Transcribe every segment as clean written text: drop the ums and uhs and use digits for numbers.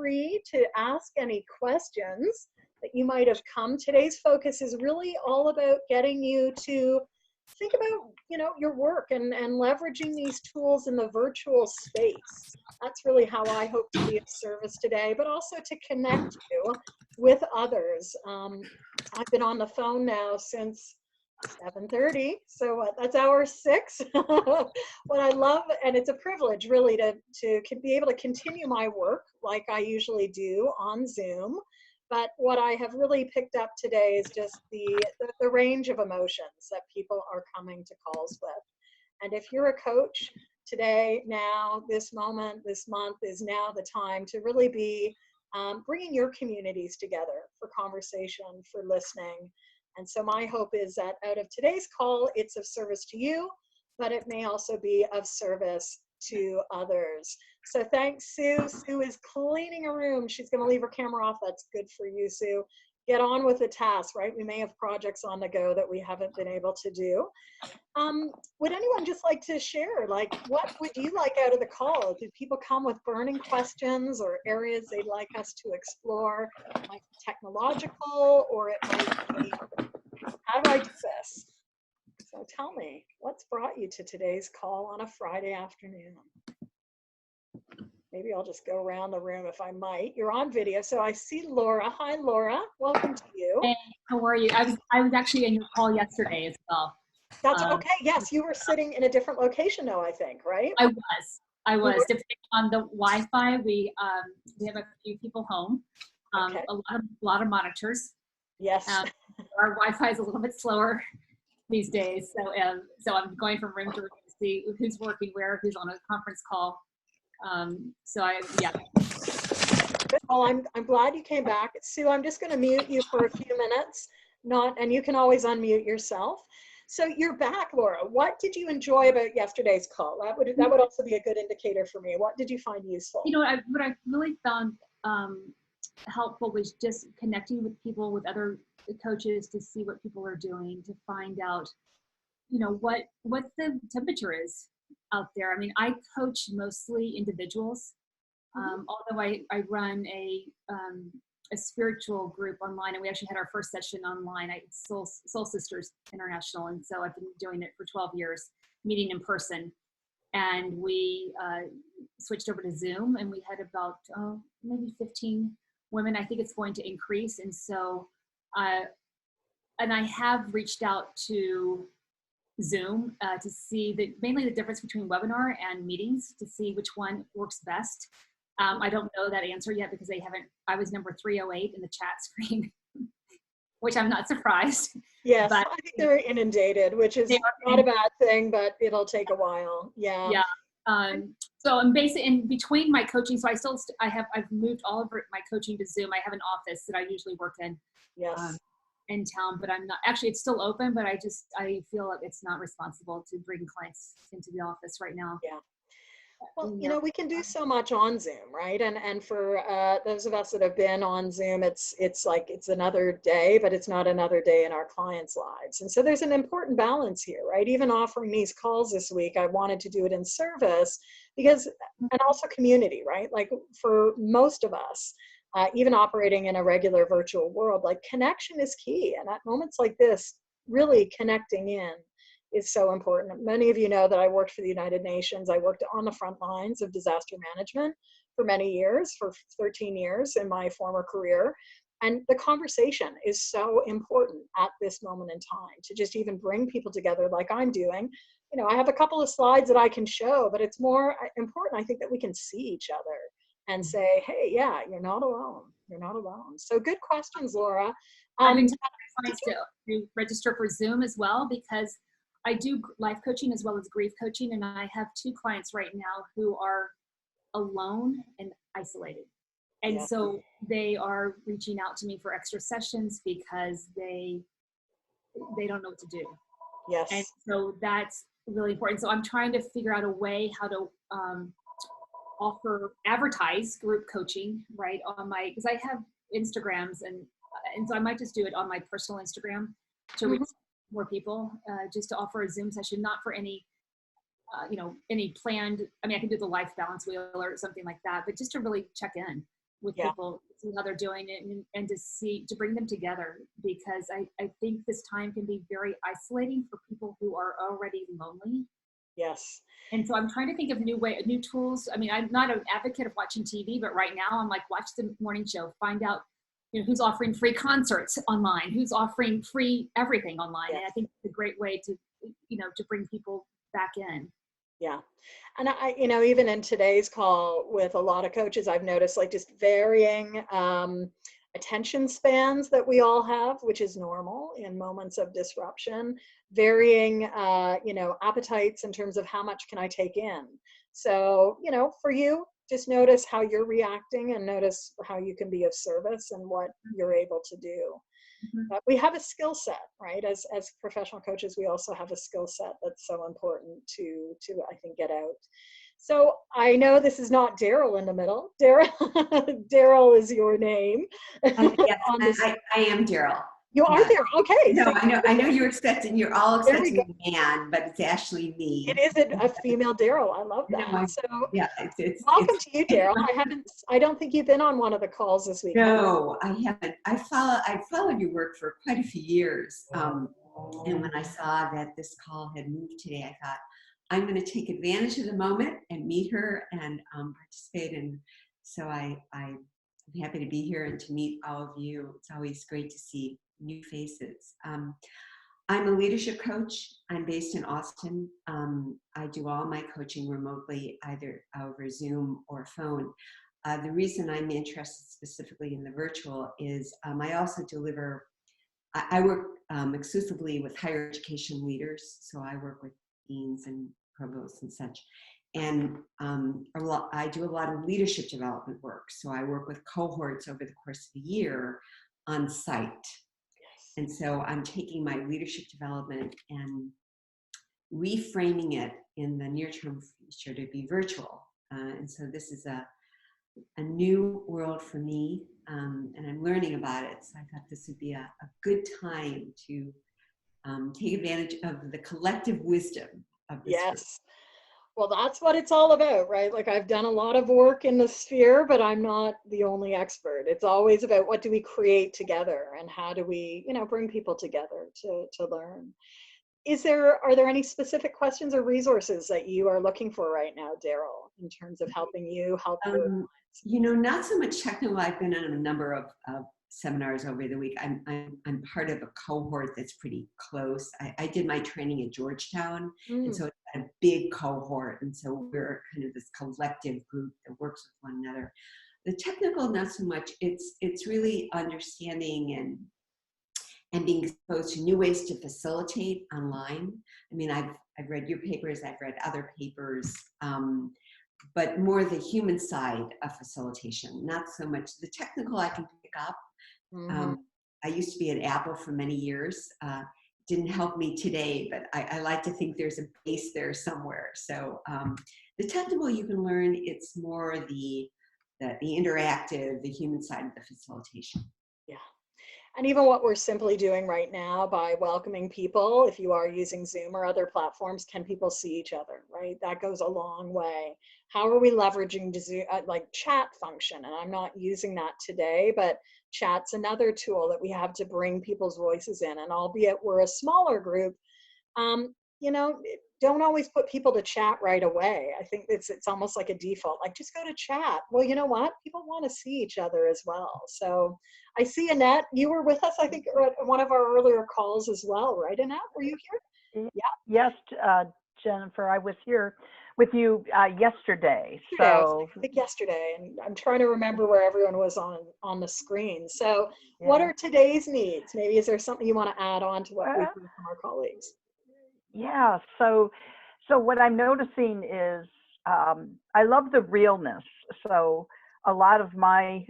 free to ask any questions that you might have come. Today's focus is really all about getting you to think about, your work and leveraging these tools in the virtual space. That's really how I hope to be of service today, but also to connect you with others. I've been on the phone now since 7:30, so that's hour 6. What I love, and it's a privilege really to be able to continue my work like I usually do on Zoom. But what I have really picked up today is just the range of emotions that people are coming to calls with. And if you're a coach today, now, this moment, this month is now the time to really be bringing your communities together for conversation, for listening. And so my hope is that out of today's call, it's of service to you, but it may also be of service to others. So thanks, Sue. Sue is cleaning a room. She's going to leave her camera off. That's good for you, Sue. Get on with the task, right? We may have projects on the go that we haven't been able to do. Would anyone just like to share, like, what would you like out of the call? Did people come with burning questions or areas they'd like us to explore? It might be technological, or it might be, how do I do this? So tell me, what's brought you to today's call on a Friday afternoon? Maybe I'll just go around the room if I might. You're on video, so I see Laura. Hi, Laura. Welcome to you. Hey, how are you? I was actually in your call yesterday as well. That's okay. Yes, you were sitting in a different location though, I think, right? I was. Depending on the Wi-Fi, we have a few people home. Okay. A lot of monitors. Yes. Our Wi-Fi is a little bit slower these days, so I'm going from room to room to see who's working where, who's on a conference call. Yeah. Well, I'm glad you came back. Sue, I'm just going to mute you for a few minutes, and you can always unmute yourself. So you're back, Laura. What did you enjoy about yesterday's call? That would also be a good indicator for me. What did you find useful? What I really found helpful was just connecting with people, with other coaches, to see what people are doing, to find out, what the temperature is out there. I mean, I coach mostly individuals, although I run a spiritual group online, and we actually had our first session online at Soul Sisters International, and so I've been doing it for 12 years, meeting in person. And we switched over to Zoom, and we had about maybe 15 women. I think it's going to increase, and so and I have reached out to Zoom to see mainly the difference between webinar and meetings, to see which one works best. I don't know that answer yet because I was number 308 in the chat screen, which I'm not surprised. Yes, but I think they're inundated, which is not a bad thing, but it'll take a while. Yeah. Yeah. So I'm basically in between my coaching. So I've moved all of my coaching to Zoom. I have an office that I usually work in. Yes. In town, but I'm not actually, it's still open, but I feel like it's not responsible to bring clients into the office right now. Yeah. Well, we can do so much on Zoom, right? And for those of us that have been on Zoom, it's like it's another day, but it's not another day in our clients' lives. And so there's an important balance here, right? Even offering these calls this week, I wanted to do it in service because, and also community, right? Like for most of us, even operating in a regular virtual world, like connection is key. And at moments like this, really connecting in is so important. Many of you know that I worked for the United Nations. I worked on the front lines of disaster management for many years, for 13 years in my former career. And the conversation is so important at this moment in time, to just even bring people together like I'm doing. I have a couple of slides that I can show, but it's more important, I think, that we can see each other and say, hey, yeah, you're not alone. You're not alone. So good questions, Laura. I've been telling my clients to register for Zoom as well, because I do life coaching as well as grief coaching, and I have 2 clients right now who are alone and isolated. And so they are reaching out to me for extra sessions because they don't know what to do. Yes. And so that's really important. So I'm trying to figure out a way how to advertise group coaching, right, on because I have Instagrams, and so I might just do it on my personal Instagram to reach more people, just to offer a Zoom session, not for any any planned, I mean, I can do the life balance wheel or something like that, but just to really check in with Yeah. people, see how they're doing it, and to bring them together, because I think this time can be very isolating for people who are already lonely. Yes. And so I'm trying to think of new tools. I mean, I'm not an advocate of watching TV, but right now I'm like, watch the morning show, find out, who's offering free concerts online, who's offering free everything online. Yes. And I think it's a great way to, to bring people back in. Yeah. And even in today's call with a lot of coaches, I've noticed like just varying attention spans that we all have, which is normal in moments of disruption, varying, appetites in terms of how much can I take in. So, for you, just notice how you're reacting and notice how you can be of service and what you're able to do. Mm-hmm. We have a skill set, right? As professional coaches, we also have a skill set that's so important to I think get out. So I know this is not Daryl in the middle. Daryl is your name. Yes, On this. I am Daryl. You are there. Okay. No, So I know you're all There we expecting a man, but it's actually me. it is a female Daryl. I love that. No, So yeah, welcome to you, Daryl. I don't think you've been on one of the calls this week. No, I haven't. I followed your work for quite a few years. And when I saw that this call had moved today, I thought, I'm going to take advantage of the moment and meet her and participate. And so I'm happy to be here and to meet all of you. It's always great to see new faces. I'm a leadership coach. I'm based in Austin. I do all my coaching remotely, either over Zoom or phone. The reason I'm interested specifically in the virtual is I also deliver, I work exclusively with higher education leaders. So I work with deans and provosts and such. And I do a lot of leadership development work. So I work with cohorts over the course of the year on site. And so I'm taking my leadership development and reframing it in the near-term future to be virtual. And so this is a new world for me, and I'm learning about it. So I thought this would be a good time to take advantage of the collective wisdom of this group. Yes. Well, that's what it's all about, right? Like I've done a lot of work in the sphere, but I'm not the only expert. It's always about what do we create together and how do we, bring people together to learn. Are there any specific questions or resources that you are looking for right now, Daryl, in terms of helping you help your not so much technical. I've been on a number of seminars over the week. I'm part of a cohort that's pretty close. I did my training at Georgetown, and so it's a big cohort, and so we're kind of this collective group that works with one another. The technical, not so much. It's really understanding and being exposed to new ways to facilitate online. I mean, I've read your papers, I've read other papers, but more the human side of facilitation, not so much the technical I can pick up. I used to be at Apple for many years. Didn't help me today, but I like to think there's a base there somewhere. So the technical you can learn, it's more the interactive, the human side of the facilitation. Yeah. And even what we're simply doing right now by welcoming people, if you are using Zoom or other platforms, can people see each other, right? That goes a long way. How are we leveraging Zoom, like chat function? And I'm not using that today, but chat's another tool that we have to bring people's voices in. And albeit we're a smaller group, don't always put people to chat right away. I think it's almost like a default, like just go to chat. Well, you know what? People want to see each other as well. So I see Annette, you were with us, I think, at one of our earlier calls as well, right, Annette? Were you here? Yeah. Yes, Jennifer, I was here with you yesterday. So I think yesterday, and I'm trying to remember where everyone was on the screen. So what are today's needs? Maybe is there something you want to add on to what we've heard from our colleagues? Yeah, so what I'm noticing is I love the realness. So a lot of my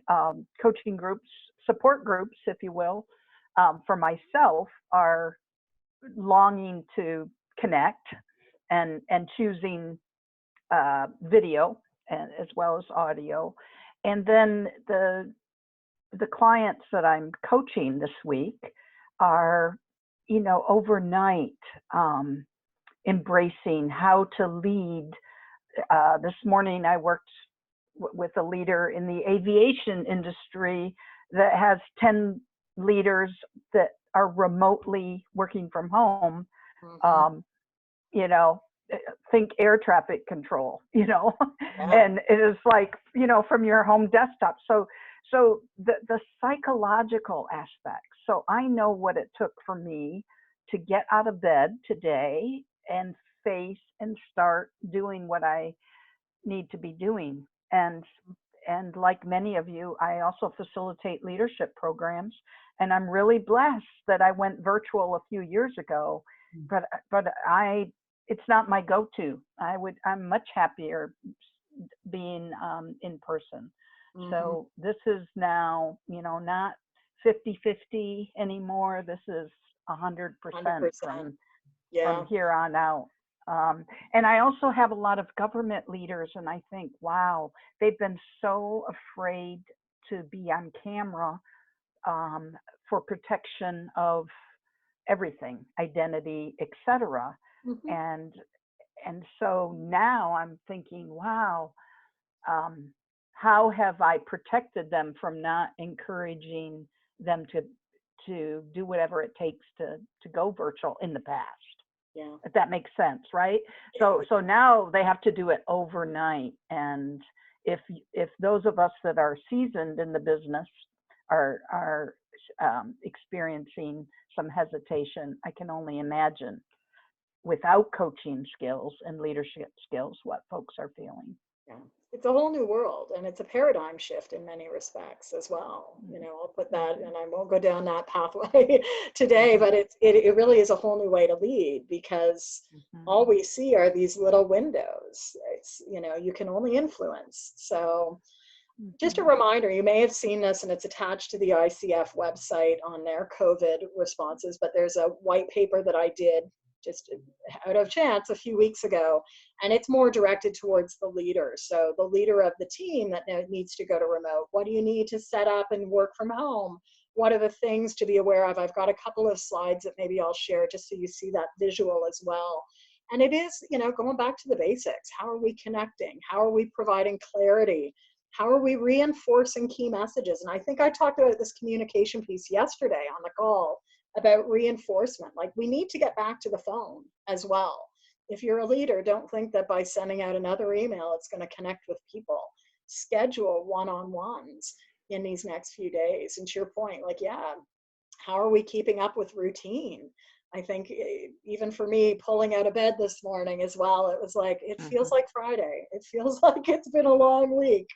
coaching groups, support groups, if you will, for myself are longing to connect and choosing video and as well as audio. And then the clients that I'm coaching this week are, overnight embracing how to lead. This morning I worked with a leader in the aviation industry that has 10 leaders that are remotely working from home. You know, think air traffic control, you know, and it is like, you know, from your home desktop. So the psychological aspect. So I know what it took for me to get out of bed today and face and start doing what I need to be doing. And like many of you, I also facilitate leadership programs, and I'm really blessed that I went virtual a few years ago, but it's not my go-to. I'm much happier being in person. So this is now, you know, not 50-50 anymore. This is 100% from here on out. And I also have a lot of government leaders, and I think, wow, they've been so afraid to be on camera for protection of everything, identity, etc. And so now I'm thinking, wow, how have I protected them from not encouraging them to do whatever it takes to go virtual in the past? Yeah. If that makes sense, right? So now they have to do it overnight. And if those of us that are seasoned in the business are experiencing some hesitation, I can only imagine without coaching skills and leadership skills what folks are feeling. Yeah. It's a whole new world, and it's a paradigm shift in many respects as well. You know, I'll put that, and I won't go down that pathway today, but it really is a whole new way to lead, because all we see are these little windows. It's, you know, you can only influence. So just a reminder, you may have seen this, and it's attached to the ICF website on their COVID responses, but there's a white paper that I did just out of chance a few weeks ago, and it's more directed towards the leader. So the leader of the team that needs to go to remote, what do you need to set up and work from home? What are the things to be aware of? I've got a couple of slides that maybe I'll share just so you see that visual as well. And it is, you know, going back to the basics. How are we connecting? How are we providing clarity? How are we reinforcing key messages? And I think I talked about this communication piece yesterday on the call about reinforcement. Like, we need to get back to the phone as well. If you're a leader, don't think that by sending out another email, it's going to connect with people. Schedule one-on-ones in these next few days. And to your point, like, yeah, how are we keeping up with routine? I think even for me, pulling out of bed this morning as well, it was like, it feels like Friday. It feels like it's been a long week.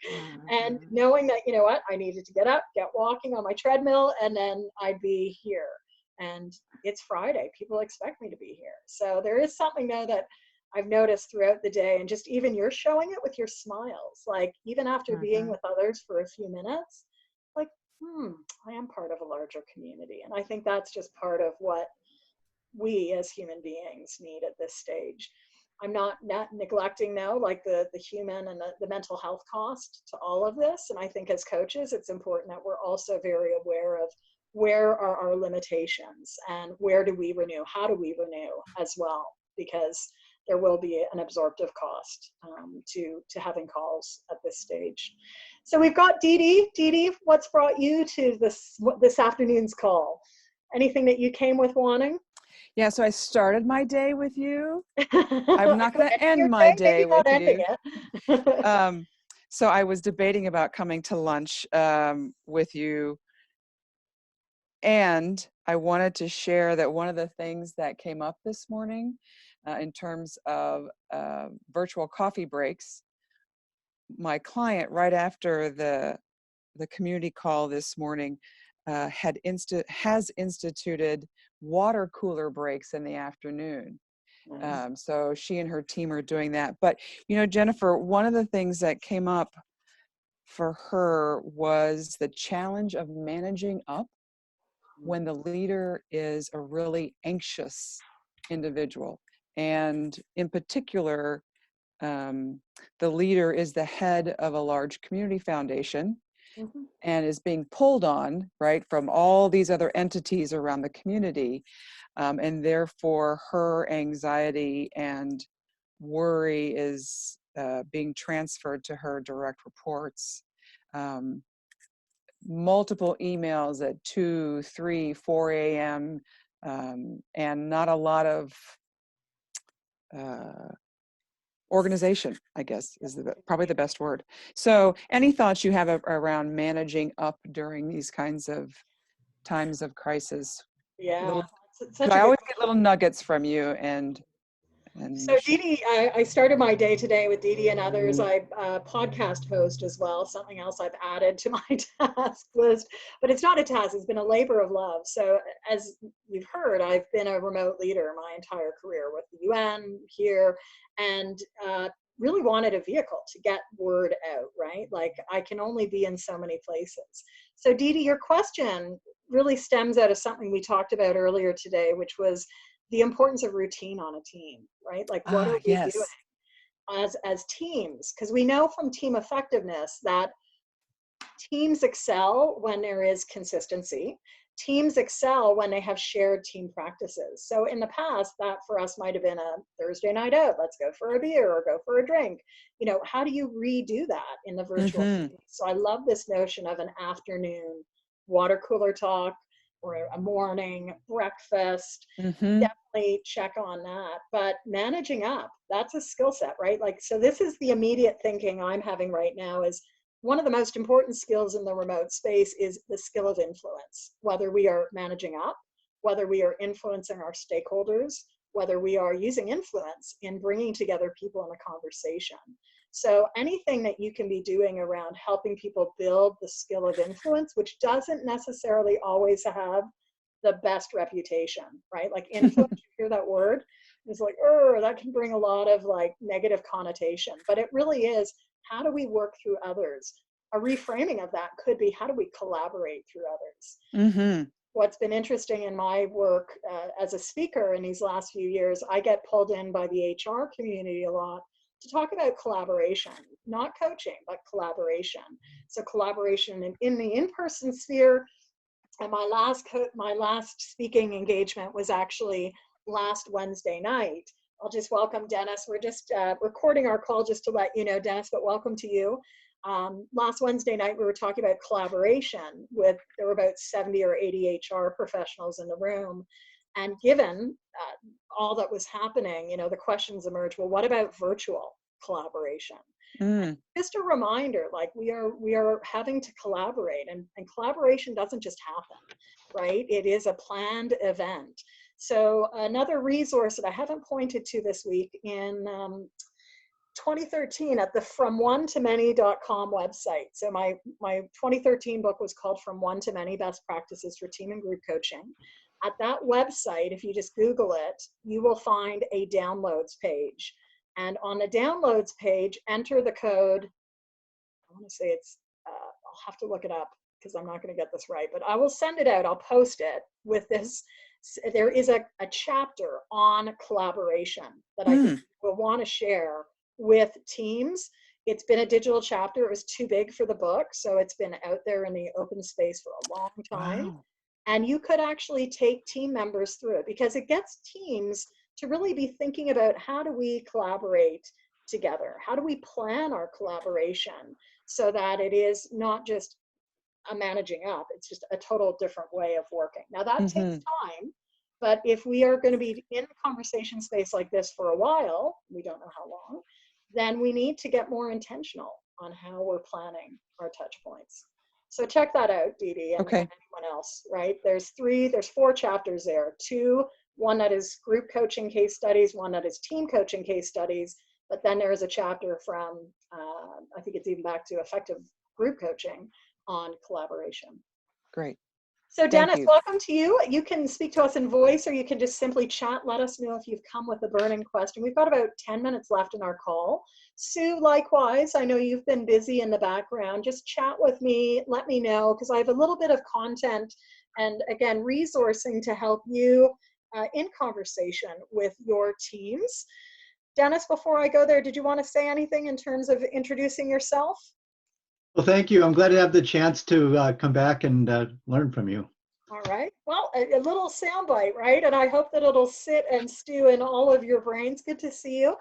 And knowing that, you know what, I needed to get up, get walking on my treadmill, and then I'd be here. And it's Friday. People expect me to be here. So there is something now that I've noticed throughout the day, and just even you're showing it with your smiles. Like, even after being with others for a few minutes, like, I am part of a larger community. And I think that's just part of what we as human beings need at this stage. I'm not neglecting now, like the human and the mental health cost to all of this. And I think as coaches, it's important that we're also very aware of where are our limitations and where do we renew? How do we renew as well? Because there will be an absorptive cost to having calls at this stage. So we've got Dee Dee. Dee Dee, what's brought you to this afternoon's call? Anything that you came with wanting? Yeah, so I started my day with you. I'm not going to end my day with you. So I was debating about coming to lunch with you. And I wanted to share that one of the things that came up this morning in terms of virtual coffee breaks, my client, right after the community call this morning, has instituted water cooler breaks in the afternoon. Nice. So she and her team are doing that. But, you know, Jennifer, one of the things that came up for her was the challenge of managing up when the leader is a really anxious individual. And in particular, the leader is the head of a large community foundation and is being pulled on, right, from all these other entities around the community. And therefore, her anxiety and worry is being transferred to her direct reports, multiple emails at 2, 3, 4 a.m., and not a lot of organization, I guess, is probably the best word. So any thoughts you have around managing up during these kinds of times of crisis? Yeah, it's I such a good always get little nuggets from you, and So Dee Dee, I started my day today with Dee Dee and others. I podcast host as well, something else I've added to my task list, but it's not a task, it's been a labor of love. So as you've heard, I've been a remote leader my entire career with the UN here, and really wanted a vehicle to get word out, right? Like I can only be in so many places. So Dee Dee, your question really stems out of something we talked about earlier today, which was the importance of routine on a team, right? Like what are we doing as teams? Because we know from team effectiveness that teams excel when there is consistency. Teams excel when they have shared team practices. So in the past, that for us might have been a Thursday night out, let's go for a beer or go for a drink. You know, how do you redo that in the virtual space? So I love this notion of an afternoon water cooler talk, or a morning breakfast. Definitely check on that. But managing up, that's a skill set, right? Like, so this is the immediate thinking I'm having right now is one of the most important skills in the remote space is the skill of influence, whether we are managing up, whether we are influencing our stakeholders, whether we are using influence in bringing together people in a conversation. So anything that you can be doing around helping people build the skill of influence, which doesn't necessarily always have the best reputation, right? Like influence, you hear that word, it's like, oh, that can bring a lot of like negative connotation, but it really is, how do we work through others? A reframing of that could be, how do we collaborate through others? What's been interesting in my work as a speaker in these last few years, I get pulled in by the HR community a lot to talk about collaboration, not coaching, but collaboration. So collaboration in the in-person sphere. And my last speaking engagement was actually last Wednesday night. I'll just welcome Dennis. We're just recording our call just to let you know, Dennis, but welcome to you. Last Wednesday night, we were talking about collaboration there were about 70 or 80 HR professionals in the room. And given all that was happening, you know, the questions emerged, well, what about virtual collaboration? Just a reminder, like we are having to collaborate, and collaboration doesn't just happen, right? It is a planned event. So another resource that I haven't pointed to this week, in 2013 at the FromOneToMany.com website. So my 2013 book was called From One to Many: Best Practices for Team and Group Coaching. At that website, if you just Google it, you will find a downloads page. And on the downloads page, enter the code. I want to say it's, I'll have to look it up because I'm not going to get this right, but I will send it out. I'll post it with this. There is a chapter on collaboration that I will want to share with teams. It's been a digital chapter. It was too big for the book, so it's been out there in the open space for a long time. Wow. And you could actually take team members through it, because it gets teams to really be thinking about, how do we collaborate together? How do we plan our collaboration so that it is not just a managing up, it's just a total different way of working. Now that takes time, but if we are going to be in a conversation space like this for a while, we don't know how long, then we need to get more intentional on how we're planning our touch points. So check that out, Dee Dee, and anyone else, right? There's 4 chapters there. One that is group coaching case studies, one that is team coaching case studies, but then there is a chapter from, I think it's even back to effective group coaching on collaboration. Great. So Dennis, welcome to you. You can speak to us in voice, or you can just simply chat. Let us know if you've come with a burning question. We've got about 10 minutes left in our call. Sue, likewise, I know you've been busy in the background. Just chat with me, let me know, because I have a little bit of content and, again, resourcing to help you in conversation with your teams. Dennis, before I go there, did you want to say anything in terms of introducing yourself? Well, thank you. I'm glad to have the chance to come back and learn from you. All right. Well, a little soundbite, right? And I hope that it'll sit and stew in all of your brains. Good to see you.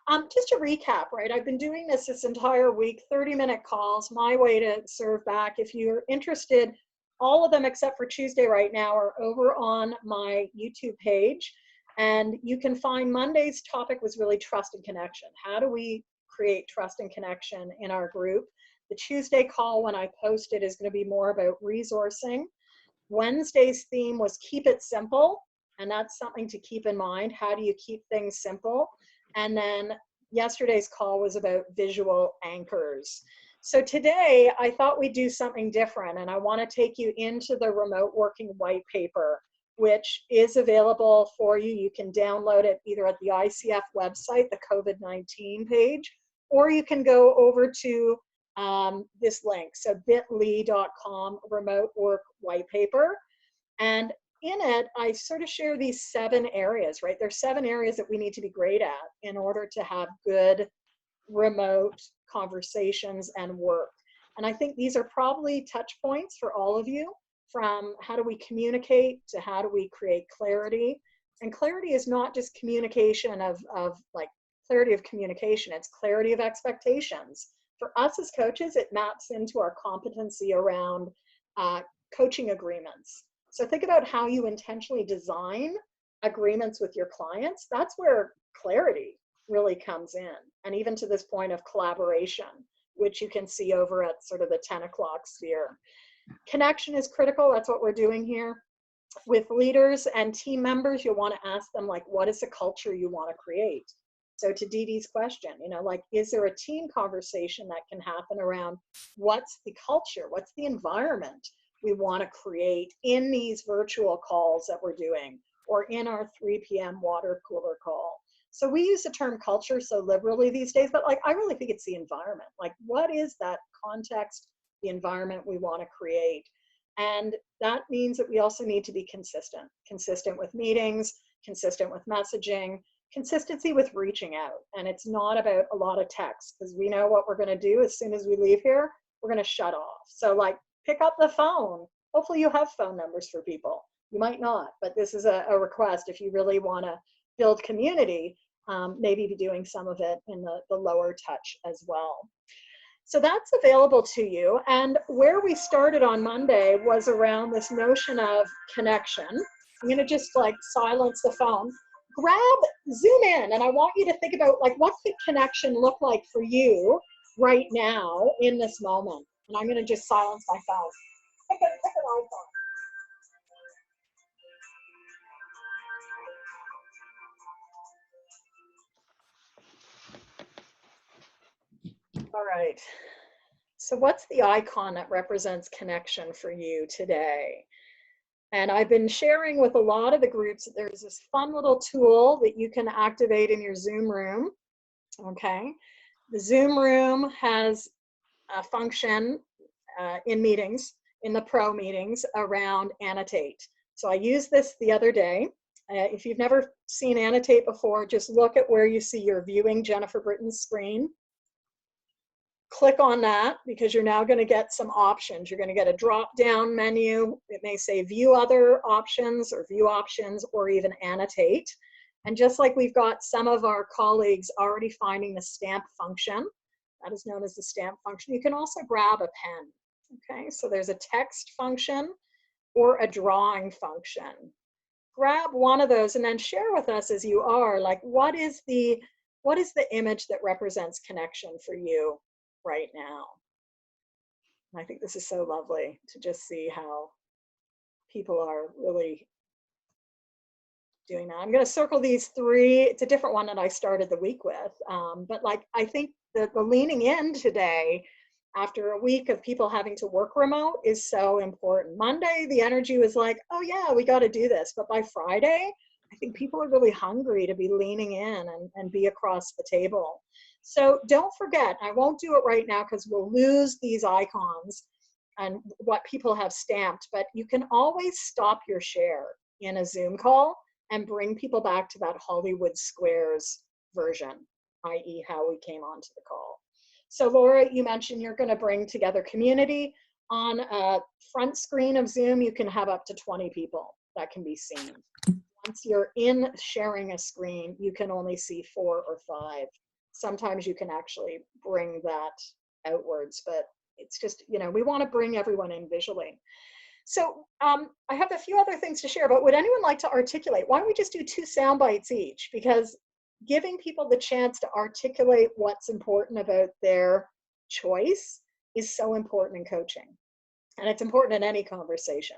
Just to recap, right? I've been doing this entire week, 30-minute calls, my way to serve back. If you're interested, all of them except for Tuesday right now are over on my YouTube page. And you can find Monday's topic was really trust and connection. How do we create trust and connection in our group? The Tuesday call, when I post it, is going to be more about resourcing. Wednesday's theme was keep it simple. And that's something to keep in mind. How do you keep things simple? And then yesterday's call was about visual anchors. So today I thought we'd do something different, and I want to take you into the remote working white paper, which is available for you. You can download it either at the ICF website, the COVID-19 page, or you can go over to this link, so bit.ly.com remote work white paper. And in it, I sort of share these 7 areas, right? There's 7 areas that we need to be great at in order to have good remote conversations and work. And I think these are probably touch points for all of you, from how do we communicate to how do we create clarity. And clarity is not just communication of like clarity of communication, it's clarity of expectations. For us as coaches, it maps into our competency around coaching agreements. So think about how you intentionally design agreements with your clients. That's where clarity really comes in. And even to this point of collaboration, which you can see over at sort of the 10 o'clock sphere. Connection is critical. That's what we're doing here. With leaders and team members, you'll want to ask them, like, what is the culture you want to create? So to Dee Dee's question, you know, like, is there a team conversation that can happen around what's the culture? What's the environment we want to create in these virtual calls that we're doing, or in our 3 p.m. water cooler call? So we use the term culture so liberally these days, but like, I really think it's the environment. Like, what is that context, the environment we want to create? And that means that we also need to be consistent with meetings, consistent with messaging, consistency with reaching out. And it's not about a lot of text, because we know what we're going to do as soon as we leave here, we're going to shut off. So like, pick up the phone. Hopefully you have phone numbers for people. You might not, but this is a request. If you really want to build community, maybe be doing some of it in the lower touch as well. So that's available to you. And where we started on Monday was around this notion of connection. I'm going to just like silence the phone, zoom in, and I want you to think about, like, what's the connection look like for you right now in this moment? And I'm going to just silence my phone. Pick an icon. All right. So what's the icon that represents connection for you today? And I've been sharing with a lot of the groups that there's this fun little tool that you can activate in your Zoom room. Okay. The Zoom room has a function in meetings, in the pro meetings, around annotate. So I used this the other day. If you've never seen annotate before, just look at where you see your viewing Jennifer Britton's screen. Click on that, because you're now going to get some options. You're going to get a drop-down menu. It may say view other options, or view options, or even annotate. And just like we've got some of our colleagues already finding the stamp function, that is known as the stamp function, you can also grab a pen. Okay, so there's a text function or a drawing function. Grab one of those and then share with us as you are, like, what is the image that represents connection for you right now? And I think this is so lovely to just see how people are really doing that. I'm going to circle these 3. It's a different one that I started the week with, but like, I think that the leaning in today, after a week of people having to work remote, is so important. Monday, the energy was like, oh yeah, we got to do this. But by Friday, I think people are really hungry to be leaning in and be across the table. So don't forget, I won't do it right now because we'll lose these icons and what people have stamped, but you can always stop your share in a Zoom call and bring people back to that Hollywood Squares version, i.e. how we came onto the call. So Laura, you mentioned you're going to bring together community. On a front screen of Zoom, you can have up to 20 people that can be seen. Once you're in sharing a screen, you can only see 4 or 5. sometimes you can actually bring that outwards, but it's just, we want to bring everyone in visually. So I have a few other things to share, but would anyone like to articulate? Why don't we just do 2 sound bites each? Because giving people the chance to articulate what's important about their choice is so important in coaching. And it's important in any conversation.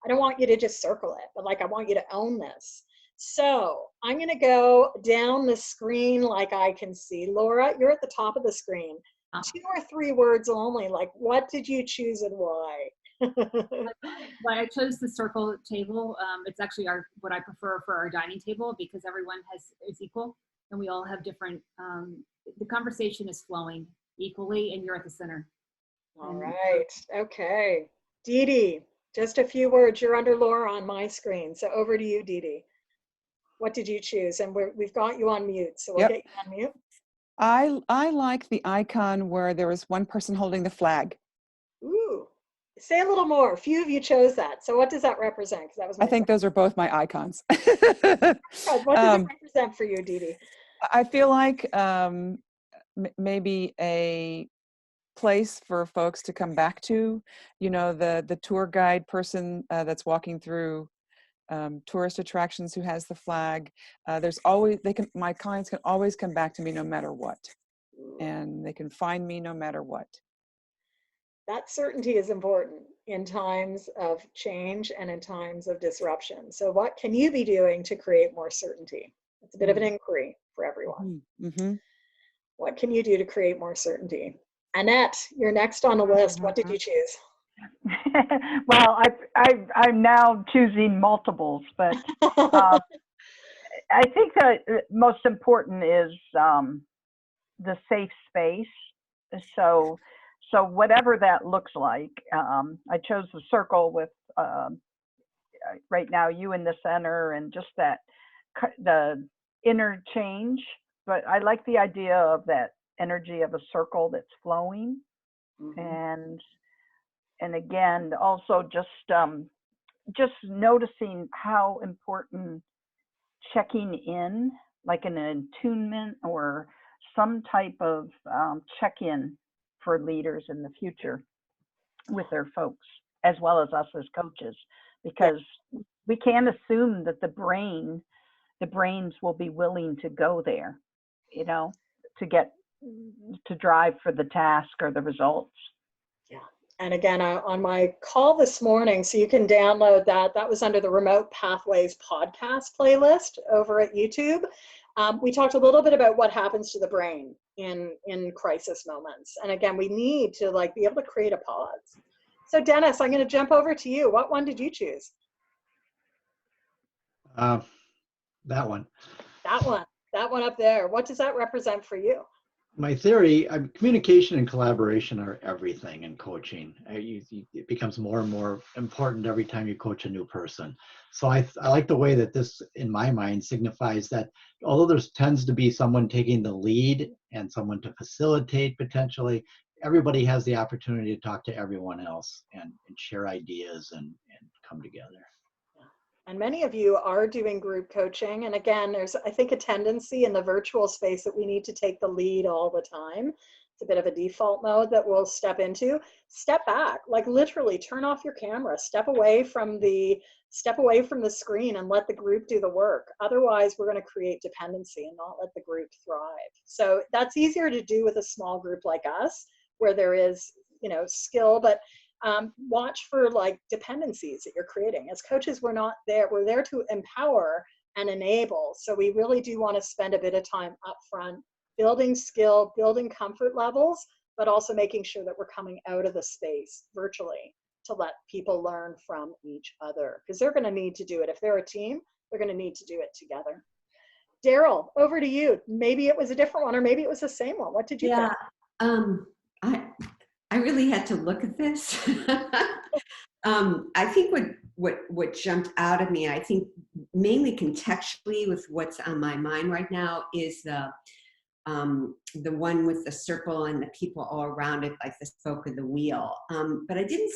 I don't want you to just circle it, but I want you to own this. So I'm going to go down the screen like I can see. Laura, you're at the top of the screen. 2 or 3 words only. What did you choose and why? But I chose the circle table. It's actually what I prefer for our dining table, because everyone is equal and we all have different, the conversation is flowing equally and you're at the center. All right. Okay. Dee Dee, just a few words. You're under Laura on my screen. So over to you, Dee Dee. What did you choose? And we've got you on mute, so we'll get you on mute. I like the icon where there was one person holding the flag. Ooh. Say a little more. A few of you chose that. So what does that represent? Because that was I think those are both my icons. What does it represent for you, Dee Dee? I feel like maybe a place for folks to come back to, the tour guide person that's walking through tourist attractions who has the flag. There's always, my clients can always come back to me no matter what, and they can find me no matter what. That certainty is important in times of change and in times of disruption. So what can you be doing to create more certainty? It's a bit of an inquiry for everyone. Mm-hmm. What can you do to create more certainty? Annette, you're next on the list. What did you choose? Well, I'm now choosing multiples, but I think that most important is the safe space. So whatever that looks like, I chose the circle with right now you in the center, and just the interchange. But I like the idea of that energy of a circle that's flowing, and again, also just noticing how important checking in, like an attunement or some type of check-in for leaders in the future with their folks, as well as us as coaches, because we can't assume that the brains will be willing to go there, to drive for the task or the results. Yeah. And again, on my call this morning, so you can download that was under the Remote Pathways podcast playlist over at YouTube. We talked a little bit about what happens to the brain in crisis moments. And again, we need to be able to create a pause. So Dennis, I'm going to jump over to you. What one did you choose? That one. That one up there. What does that represent for you? My theory, communication and collaboration are everything in coaching. It becomes more and more important every time you coach a new person. So I like the way that this, in my mind, signifies that although there tends to be someone taking the lead and someone to facilitate potentially, everybody has the opportunity to talk to everyone else and share ideas and come together. And many of you are doing group coaching. And again, there's, I think, a tendency in the virtual space that we need to take the lead all the time. It's a bit of a default mode that we'll step into. Step back, literally turn off your camera, step away from the screen and let the group do the work. Otherwise, we're going to create dependency and not let the group thrive. So that's easier to do with a small group like us, where there is, skill, but watch for dependencies that you're creating. As coaches, we're not there. We're there to empower and enable. So we really do want to spend a bit of time up front, building skill, building comfort levels, but also making sure that we're coming out of the space virtually to let people learn from each other, because they're going to need to do it. If they're a team, they're going to need to do it together. Daryl, over to you. Maybe it was a different one, or maybe it was the same one. What did you think? I really had to look at this. I think what jumped out at me, I think mainly contextually with what's on my mind right now, is the one with the circle and the people all around it, like the spoke of the wheel. But I didn't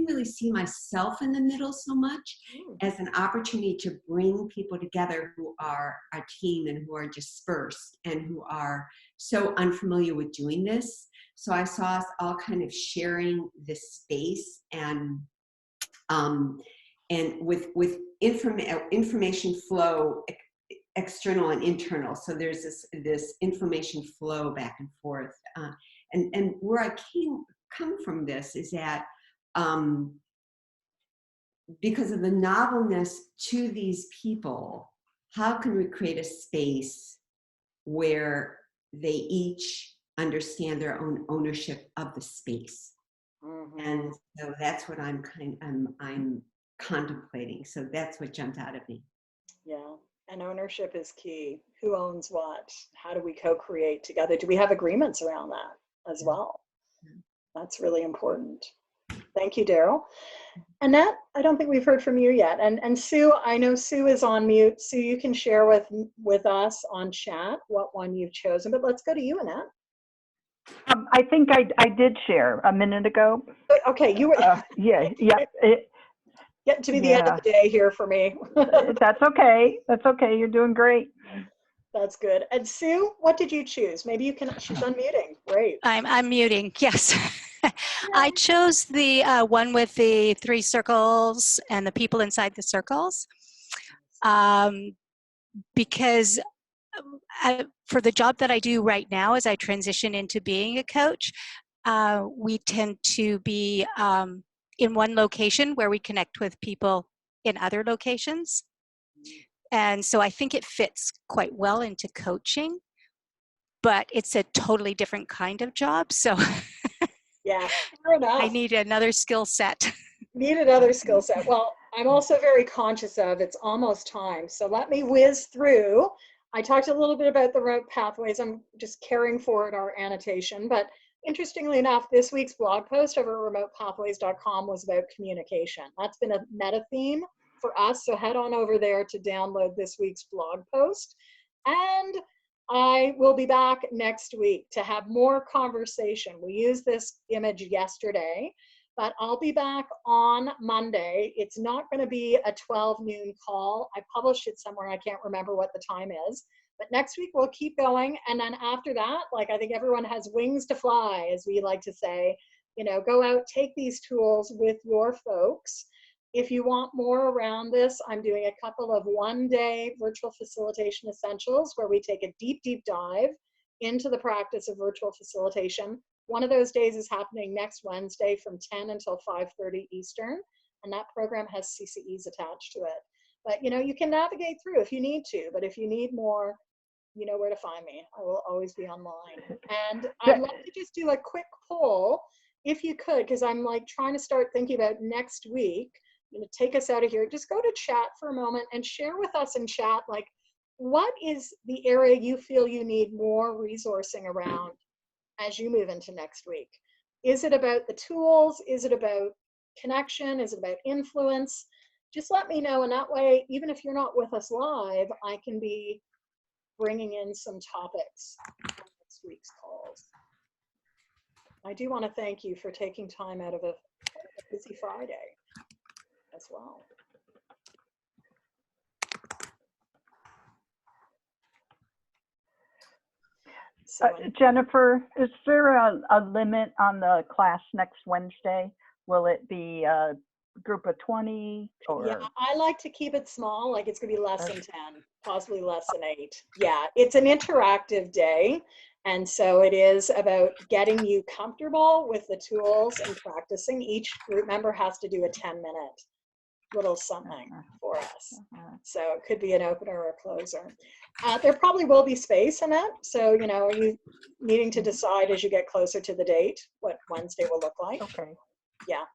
really see myself in the middle so much as an opportunity to bring people together who are our team and who are dispersed and who are so unfamiliar with doing this. So I saw us all kind of sharing this space and with information flow, external and internal. So there's this information flow back and forth. And where I come from this is that because of the novelness to these people, how can we create a space where they each understand their own ownership of the space? Mm-hmm. And so that's what I'm contemplating. So that's what jumped out at me. Yeah. And ownership is key. Who owns what? How do we co-create together? Do we have agreements around that as well? That's really important. Thank you, Daryl. Annette, I don't think we've heard from you yet. And Sue, I know Sue is on mute. Sue, you can share with us on chat what one you've chosen, but let's go to you, Annette. I think I did share a minute ago. Okay, you were. Yeah. Getting to be the end of the day here for me. That's okay. That's okay. You're doing great. That's good. And Sue, what did you choose? Maybe you can, she's unmuting. Great. I'm muting, yes. I chose the one with the 3 circles and the people inside the circles because for the job that I do right now as I transition into being a coach, we tend to be in one location where we connect with people in other locations. And so I think it fits quite well into coaching, but it's a totally different kind of job. So yeah, fair enough. I need another skill set. Need another skill set. Well, I'm also very conscious of it's almost time. So let me whiz through. I talked a little bit about the route pathways. I'm just carrying forward our annotation, but interestingly enough, this week's blog post over at remotepathways.com was about communication. That's been a meta theme for us. So head on over there to download this week's blog post. And I will be back next week to have more conversation. We used this image yesterday, but I'll be back on Monday. It's not going to be a 12 noon call. I published it somewhere. I can't remember what the time is. But next week we'll keep going. And then after that, like I think everyone has wings to fly, as we like to say, you know, go out, take these tools with your folks. If you want more around this, I'm doing a couple of one-day virtual facilitation essentials where we take a deep, deep dive into the practice of virtual facilitation. One of those days is happening next Wednesday from 10 until 5:30 Eastern. And that program has CCEs attached to it. But, you know, you can navigate through if you need to. But if you need more, you know where to find me. I will always be online. And I'd love to just do a quick poll, if you could, because I'm like trying to start thinking about next week. You know, take us out of here. Just go to chat for a moment and share with us in chat, like, what is the area you feel you need more resourcing around as you move into next week? Is it about the tools? Is it about connection? Is it about influence? Just let me know. And that way, even if you're not with us live, I can be bringing in some topics for next week's calls. I do want to thank you for taking time out of a busy Friday as well. So, Jennifer, is there a limit on the class next Wednesday? Will it be a group of 20? Or? Yeah, I like to keep it small, like it's going to be less than 10, possibly less than 8. Yeah, it's an interactive day. And so it is about getting you comfortable with the tools and practicing. Each group member has to do a 10-minute little something for us. So it could be an opener or a closer. There probably will be space in it. So, you know, are you needing to decide as you get closer to the date what Wednesday will look like? Okay. Yeah.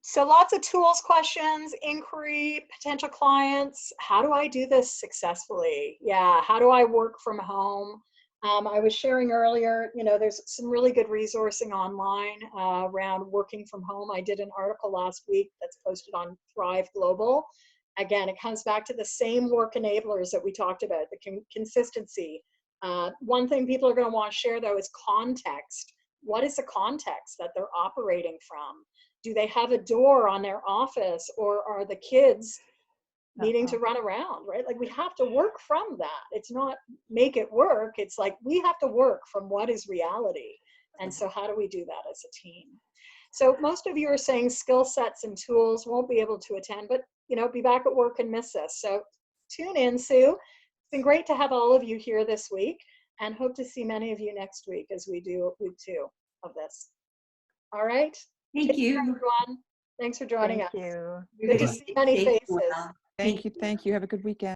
So lots of tools questions, inquiry, potential clients. How do I do this successfully? Yeah. How do I work from home? I was sharing earlier, you know, there's some really good resourcing online around working from home. I did an article last week that's posted on Thrive Global. Again, it comes back to the same work enablers that we talked about, the consistency, One thing people are going to want to share, though, is context. What is the context that they're operating from? Do they have a door on their office, or are the kids needing to run around, right? Like, we have to work from that. It's not make it work. It's like, we have to work from what is reality. And so how do we do that as a team? So most of you are saying skill sets and tools, won't be able to attend, but be back at work and miss us. So tune in, Sue. It's been great to have all of you here this week, and hope to see many of you next week as we do week 2 of this. All right. Thank you. Everyone. Thanks for joining us. Thank you. Good to see many faces. Thank you. Have a good weekend.